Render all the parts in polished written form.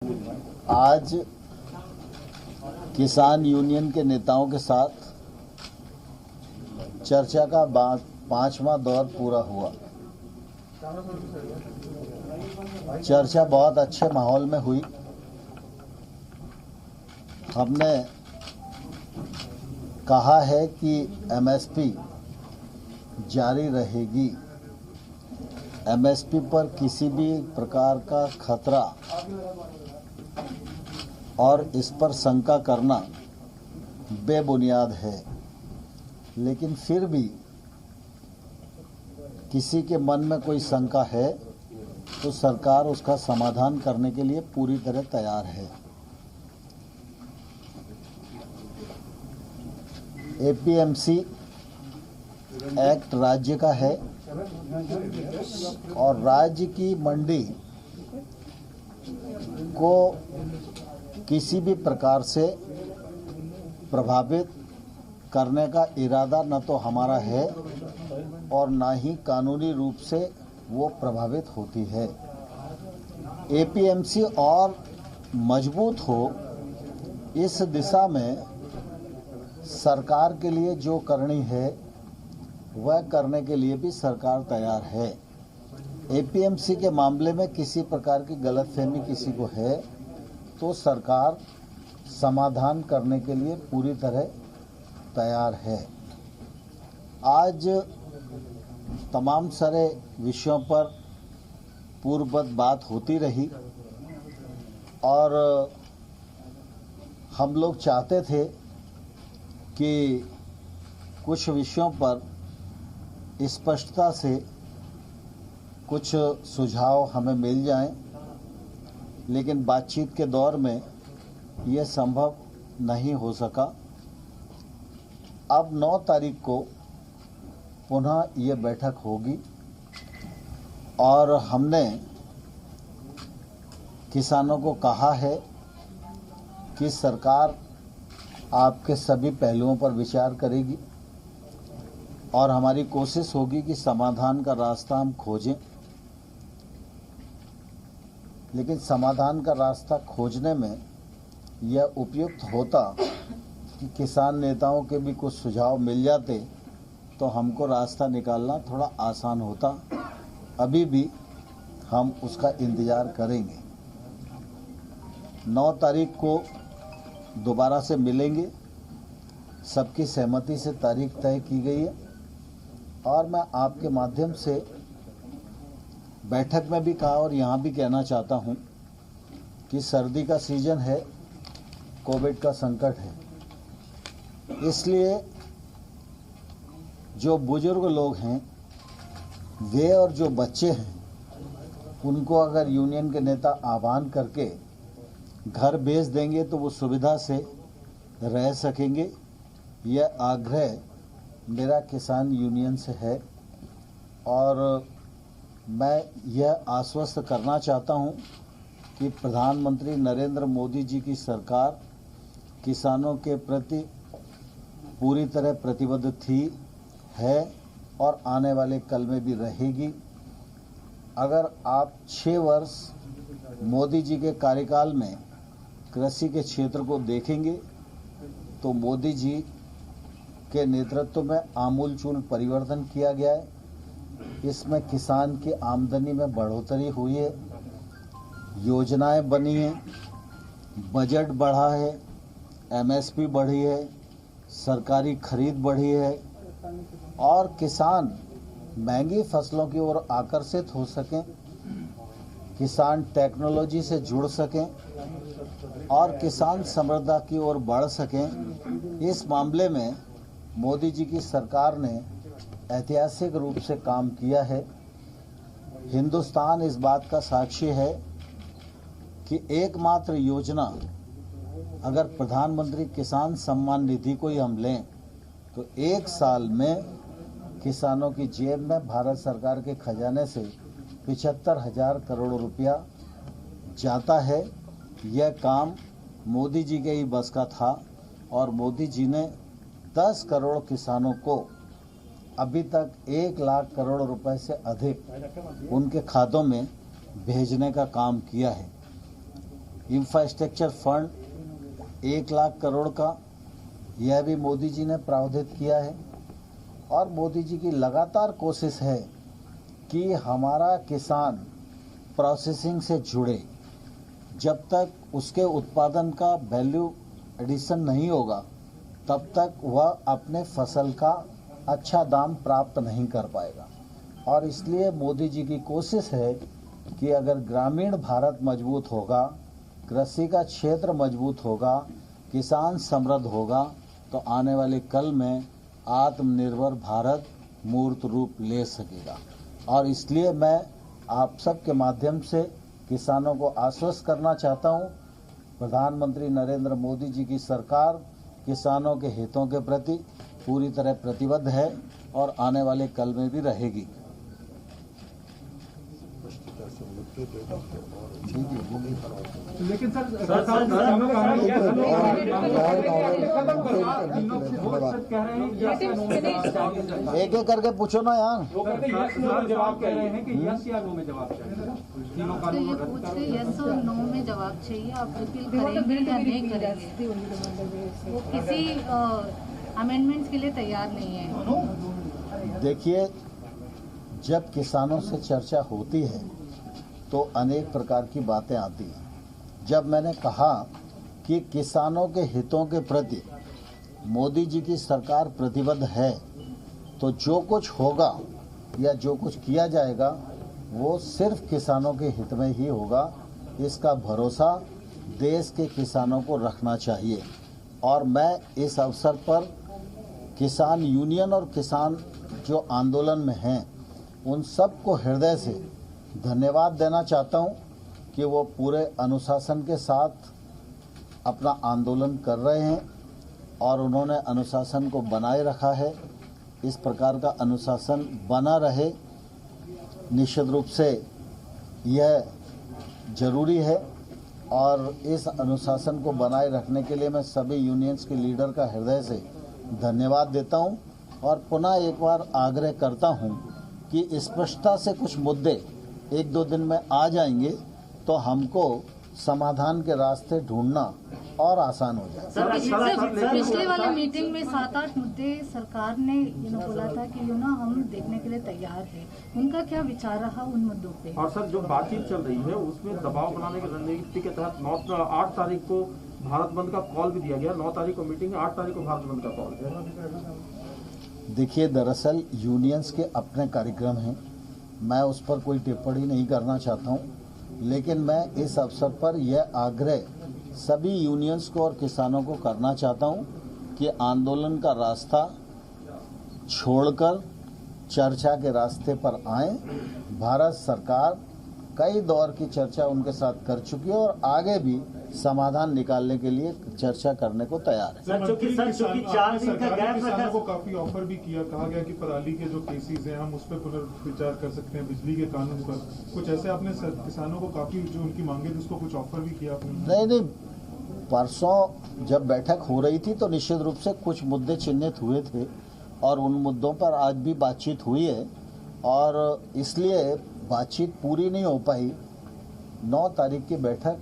आज किसान यूनियन के नेताओं के साथ चर्चा का 5वां दौर पूरा हुआ। चर्चा बहुत अच्छे माहौल में हुई। हमने कहा है कि एमएसपी जारी रहेगी। एमएसपी पर किसी भी प्रकार का खतरा और इस पर शंका करना बेबुनियाद है, लेकिन फिर भी किसी के मन में कोई शंका है तो सरकार उसका समाधान करने के लिए पूरी तरह तैयार है। एपीएमसी एक्ट राज्य का है और राज्य की मंडी को किसी भी प्रकार से प्रभावित करने का इरादा न तो हमारा है और न ही कानूनी रूप से वो प्रभावित होती है। एपीएमसी और मजबूत हो, इस दिशा में सरकार के लिए जो करनी है वह करने के लिए भी सरकार तैयार है। एपीएमसी के मामले में किसी प्रकार की गलतफहमी किसी को है तो सरकार समाधान करने के लिए पूरी तरह तैयार है। आज तमाम सारे विषयों पर पूर्ववत बात होती रही और हम लोग चाहते थे कि कुछ विषयों पर स्पष्टता से कुछ सुझाव हमें मिल जाएं, लेकिन बातचीत के दौर में यह संभव नहीं हो सका। अब 9 तारीख को पुनः ये बैठक होगी और हमने किसानों को कहा है कि सरकार आपके सभी पहलुओं पर विचार करेगी और हमारी कोशिश होगी कि समाधान का रास्ता हम खोजें, लेकिन समाधान का रास्ता खोजने में यह उपयुक्त होता कि किसान नेताओं के भी कुछ सुझाव मिल जाते तो हमको रास्ता निकालना थोड़ा आसान होता। अभी भी हम उसका इंतज़ार करेंगे। 9 तारीख को दोबारा से मिलेंगे। सबकी सहमति से तारीख तय की गई है और मैं आपके माध्यम से बैठक में भी कहा और यहाँ भी कहना चाहता हूँ कि सर्दी का सीजन है, कोविड का संकट है, इसलिए जो बुजुर्ग लोग हैं वे और जो बच्चे हैं उनको अगर यूनियन के नेता आह्वान करके घर भेज देंगे तो वो सुविधा से रह सकेंगे। यह आग्रह मेरा किसान यूनियन से है और मैं यह आश्वस्त करना चाहता हूं कि प्रधानमंत्री नरेंद्र मोदी जी की सरकार किसानों के प्रति पूरी तरह प्रतिबद्ध थी, है और आने वाले कल में भी रहेगी। अगर आप 6 वर्ष मोदी जी के कार्यकाल में कृषि के क्षेत्र को देखेंगे तो मोदी जी के नेतृत्व में आमूलचूल परिवर्तन किया गया है। इसमें किसान की आमदनी में बढ़ोतरी हुई है, योजनाएं बनी हैं, बजट बढ़ा है, एमएसपी बढ़ी है, सरकारी खरीद बढ़ी है और किसान महंगी फसलों की ओर आकर्षित हो सकें, किसान टेक्नोलॉजी से जुड़ सकें और किसान समृद्धि की ओर बढ़ सकें। इस मामले में मोदी जी की सरकार ने ऐतिहासिक रूप से काम किया है। हिंदुस्तान इस बात का साक्षी है कि एकमात्र योजना अगर प्रधानमंत्री किसान सम्मान निधि को ही हम लें तो 1 साल में किसानों की जेब में भारत सरकार के खजाने से 75,000 करोड़ रुपया जाता है। यह काम मोदी जी के ही बस का था और मोदी जी ने 10 करोड़ किसानों को अभी तक 1 लाख करोड़ रुपए से अधिक उनके खातों में भेजने का काम किया है। इंफ्रास्ट्रक्चर फंड 1 लाख करोड़ का, यह भी मोदी जी ने प्रावधान किया है। और मोदी जी की लगातार कोशिश है कि हमारा किसान प्रोसेसिंग से जुड़े। जब तक उसके उत्पादन का वैल्यू एडिशन नहीं होगा तब तक वह अपने फसल का अच्छा दाम प्राप्त नहीं कर पाएगा। और इसलिए मोदी जी की कोशिश है कि अगर ग्रामीण भारत मजबूत होगा, कृषि का क्षेत्र मजबूत होगा, किसान समृद्ध होगा, तो आने वाले कल में आत्मनिर्भर भारत मूर्त रूप ले सकेगा। और इसलिए मैं आप सबके माध्यम से किसानों को आश्वस्त करना चाहता हूं, प्रधानमंत्री नरेंद्र मोदी जी की सरकार किसानों के हितों के प्रति पूरी तरह प्रतिबद्ध है और आने वाले कल में भी रहेगी। लेकिन सर एक एक करके पूछो ना यार। जवाब कह रहे हैं कि यस या नो में जवाब चाहिए। तीनों कानून यस और नो में जवाब चाहिए। आप रिपील करेंगे या नहीं करेंगे, वो किसी अमेंडमेंट्स के लिए तैयार नहीं है। देखिए, जब किसानों से चर्चा होती है तो अनेक प्रकार की बातें आती हैं। जब मैंने कहा कि किसानों के हितों के प्रति मोदी जी की सरकार प्रतिबद्ध है, तो जो कुछ होगा या जो कुछ किया जाएगा वो सिर्फ किसानों के हित में ही होगा। इसका भरोसा देश के किसानों को रखना चाहिए। और मैं इस अवसर पर किसान यूनियन और किसान जो आंदोलन में हैं उन सबको हृदय से धन्यवाद देना चाहता हूं कि वो पूरे अनुशासन के साथ अपना आंदोलन कर रहे हैं और उन्होंने अनुशासन को बनाए रखा है। इस प्रकार का अनुशासन बना रहे, निश्चित रूप से यह जरूरी है। और इस अनुशासन को बनाए रखने के लिए मैं सभी यूनियंस के लीडर का हृदय से धन्यवाद देता हूं और पुनः एक बार आग्रह करता हूं कि स्पष्टता से कुछ मुद्दे 1-2 दिन में आ जाएंगे तो हमको समाधान के रास्ते ढूंढना और आसान हो जाए। सर, पिछले वाले मीटिंग में 7-8 मुद्दे सरकार ने बोला था कि हम देखने के लिए तैयार हैं। उनका क्या विचार रहा उन मुद्दों पे? और सर, जो बातचीत चल रही है उसमें दबाव बनाने की रणनीति के तहत 8 तारीख को भारत बंद का कॉल भी दिया गया। 9 तारीख को मीटिंग है, 8 तारीख को भारत बंद का कॉल है। देखिए, दरअसल यूनियंस के अपने कार्यक्रम हैं, मैं उस पर कोई टिप्पणी नहीं करना चाहता हूं। लेकिन मैं इस अवसर पर यह आग्रह सभी यूनियंस को और किसानों को करना चाहता हूं कि आंदोलन का रास्ता छोड़कर चर्चा के रास्ते पर आए। भारत सरकार कई दौर की चर्चा उनके साथ कर चुकी है और आगे भी समाधान निकालने के लिए चर्चा करने को तैयार है। सर, चूंकि 4 दिन का गैप रखा, को काफी ऑफर भी किया, कहा गया कि पराली के जो केसेस हैं हम उस पर पुनर्विचार कर सकते हैं, बिजली के कानून पर कुछ ऐसे आपने किसानों को काफी जो उनकी मांगे थी उसको कुछ ऑफर भी किया आपने? नहीं, परसों जब बैठक हो रही थी तो निश्चित रूप से कुछ मुद्दे चिन्हित हुए थे और उन मुद्दों पर आज भी बातचीत हुई है और इसलिए बातचीत पूरी नहीं हो पाई। 9 तारीख की बैठक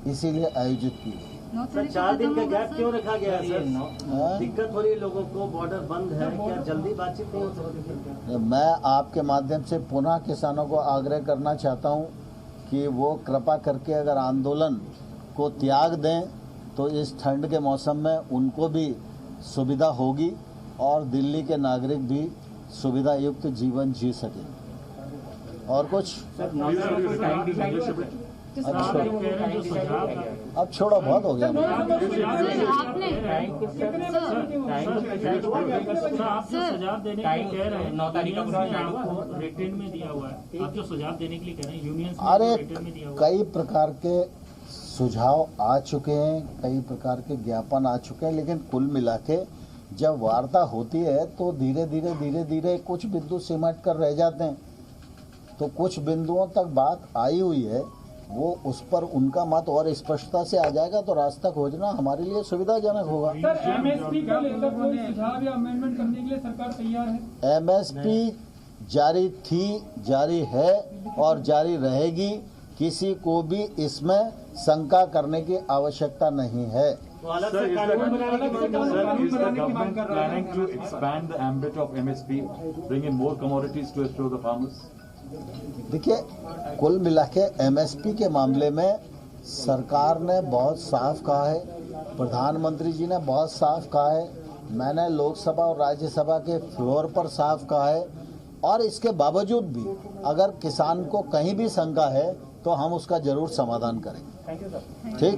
इसीलिए आयोजित की। सर, 4 दिन का गैप क्यों रखा गया है सर? दिक्कत हो रही है लोगों को, बॉर्डर बंद है, क्या जल्दी बातचीत नहीं हो सकती? मैं आपके माध्यम से पुनः किसानों को आग्रह करना चाहता हूं कि वो कृपा करके अगर आंदोलन को त्याग दें तो इस ठंड के मौसम में उनको भी सुविधा होगी और दिल्ली के नागरिक भी सुविधा युक्त जीवन जी सकें। और कुछ अब छोड़ो, बहुत हो गया। सुझाव देने के लिए कह रहे हैं 9 तारीख को रिटर्न में दिया हुआ है। आप जो सुझाव देने के लिए कह रहे हैं यूनियंस में, अरे रिटर्न में दिया हुआ है। कई प्रकार के सुझाव आ चुके हैं, कई प्रकार के ज्ञापन आ चुके हैं, लेकिन कुल मिला के जब वार्ता होती है तो धीरे धीरे कुछ बिंदु सिमट कर रह जाते हैं। तो कुछ बिंदुओं तक बात आई हुई है, वो उस पर उनका मत और स्पष्टता से आ जाएगा तो रास्ता खोजना हमारे लिए सुविधाजनक होगा। सर, एमएसपी को लेकर कोई सुझाव या अमेंडमेंट करने के लिए सरकार तैयार है? एमएसपी जारी थी, जारी है और जारी रहेगी। किसी को भी इसमें शंका करने की आवश्यकता नहीं है। तो अलग से कानून बनाने की मांग कर रहे हैं। Is the government planning to expand the ambit of MSP, bring in more commodities to assure the farmers? देखिए, कुल मिला के एमएसपी के मामले में सरकार ने बहुत साफ कहा है, प्रधानमंत्री जी ने बहुत साफ कहा है, मैंने लोकसभा और राज्यसभा के फ्लोर पर साफ कहा है, और इसके बावजूद भी अगर किसान को कहीं भी शंका है तो हम उसका जरूर समाधान करेंगे। ठीक।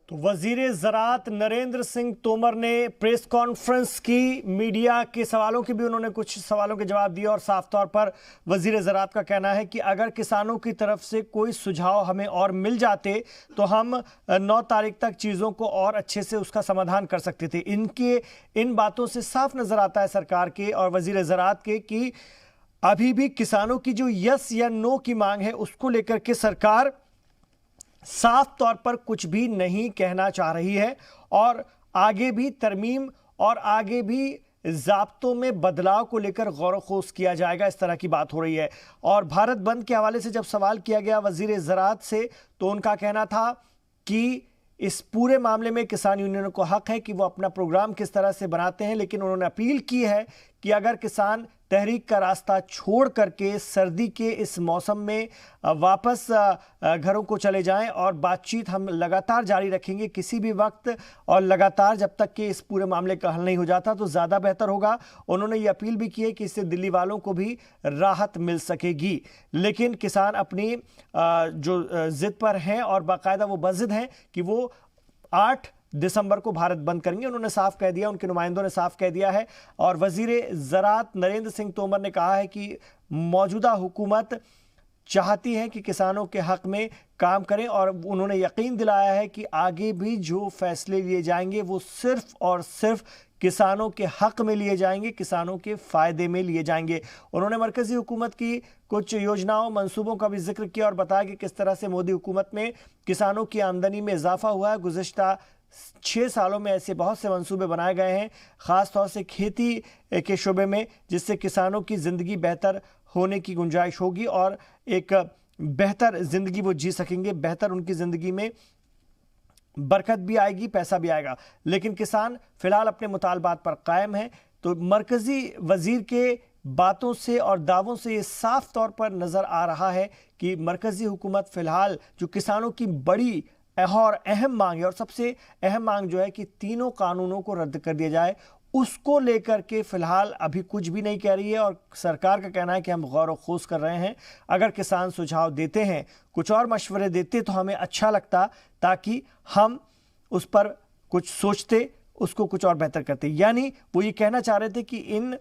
तो वजीर ज़राअत नरेंद्र सिंह तोमर ने प्रेस कॉन्फ्रेंस की, मीडिया के सवालों के भी उन्होंने कुछ सवालों के जवाब दिए और साफ तौर पर वजीर ज़राअत का कहना है कि अगर किसानों की तरफ से कोई सुझाव हमें और मिल जाते तो हम 9 तारीख तक चीज़ों को और अच्छे से उसका समाधान कर सकते थे। इन बातों से साफ नज़र आता है सरकार के और वजीर ज़राअत के कि अभी भी किसानों की जो यस या नो की मांग है उसको लेकर के सरकार साफ तौर पर कुछ भी नहीं कहना चाह रही है और आगे भी तरमीम और आगे भी ज़ाब्तों में बदलाव को लेकर गौर खोज किया जाएगा, इस तरह की बात हो रही है। और भारत बंद के हवाले से जब सवाल किया गया वजीर ज़राअत से तो उनका कहना था कि इस पूरे मामले में किसान यूनियनों को हक है कि वो अपना प्रोग्राम किस तरह से बनाते हैं, लेकिन उन्होंने अपील की है कि अगर किसान तहरीक का रास्ता छोड़ करके सर्दी के इस मौसम में वापस घरों को चले जाएं और बातचीत हम लगातार जारी रखेंगे किसी भी वक्त और लगातार जब तक कि इस पूरे मामले का हल नहीं हो जाता तो ज़्यादा बेहतर होगा। उन्होंने ये अपील भी की है कि इससे दिल्ली वालों को भी राहत मिल सकेगी, लेकिन किसान अपनी जो ज़िद पर हैं और बाकायदा वो बज़िद हैं कि वो 8 दिसंबर को भारत बंद करेंगे। उन्होंने साफ कह दिया, उनके नुमाइंदों ने साफ कह दिया है। और वजीर ज़राअत नरेंद्र सिंह तोमर ने कहा है कि मौजूदा हुकूमत चाहती है कि किसानों के हक में काम करें और उन्होंने यकीन दिलाया है कि आगे भी जो फैसले लिए जाएंगे वो सिर्फ और सिर्फ किसानों के हक में लिए जाएंगे, किसानों के फ़ायदे में लिए जाएंगे। उन्होंने मरकज़ी हुकूमत की कुछ योजनाओं मंसूबों का भी जिक्र किया और बताया कि किस तरह से मोदी हुकूमत में किसानों की आमदनी में इजाफा हुआ है। गुज़िश्ता 6 सालों में ऐसे बहुत से मंसूबे बनाए गए हैं, ख़ास तौर से खेती के शोबे में, जिससे किसानों की ज़िंदगी बेहतर होने की गुंजाइश होगी और एक बेहतर ज़िंदगी वो जी सकेंगे, बेहतर उनकी ज़िंदगी में बरकत भी आएगी, पैसा भी आएगा। लेकिन किसान फ़िलहाल अपने मुतालबात पर कायम है। तो मरकज़ी वज़ीर के बातों से और दावों से ये साफ तौर पर नज़र आ रहा है कि मरकज़ी हुकूमत फ़िलहाल जो किसानों की बड़ी और अहम मांग है और सबसे अहम मांग जो है कि तीनों कानूनों को रद्द कर दिया जाए, उसको लेकर के फ़िलहाल अभी कुछ भी नहीं कह रही है। और सरकार का कहना है कि हम गौर व खोज कर रहे हैं, अगर किसान सुझाव देते हैं, कुछ और मशवरे देते तो हमें अच्छा लगता, ताकि हम उस पर कुछ सोचते, उसको कुछ और बेहतर करते। यानी वो ये कहना चाह रहे थे कि इन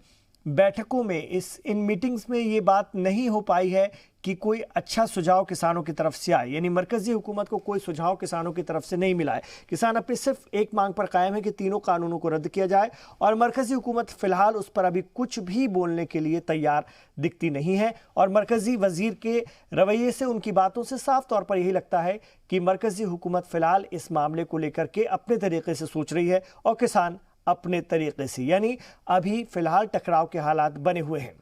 बैठकों में, इन मीटिंग्स में ये बात नहीं हो पाई है कि कोई अच्छा सुझाव किसानों की तरफ से आए, यानी मरकज़ी हुकूमत को कोई सुझाव किसानों की तरफ से नहीं मिला है। किसान अपनी सिर्फ एक मांग पर कायम है कि तीनों कानूनों को रद्द किया जाए और मरकज़ी हुकूमत फ़िलहाल उस पर अभी कुछ भी बोलने के लिए तैयार दिखती नहीं है। और मरकज़ी वज़ीर के रवैये से, उनकी बातों से साफ तौर पर यही लगता है कि मरकज़ी हुकूमत फ़िलहाल इस मामले को लेकर के अपने तरीके से सोच रही है और किसान अपने तरीके से, यानी अभी फ़िलहाल टकराव के हालात बने हुए हैं।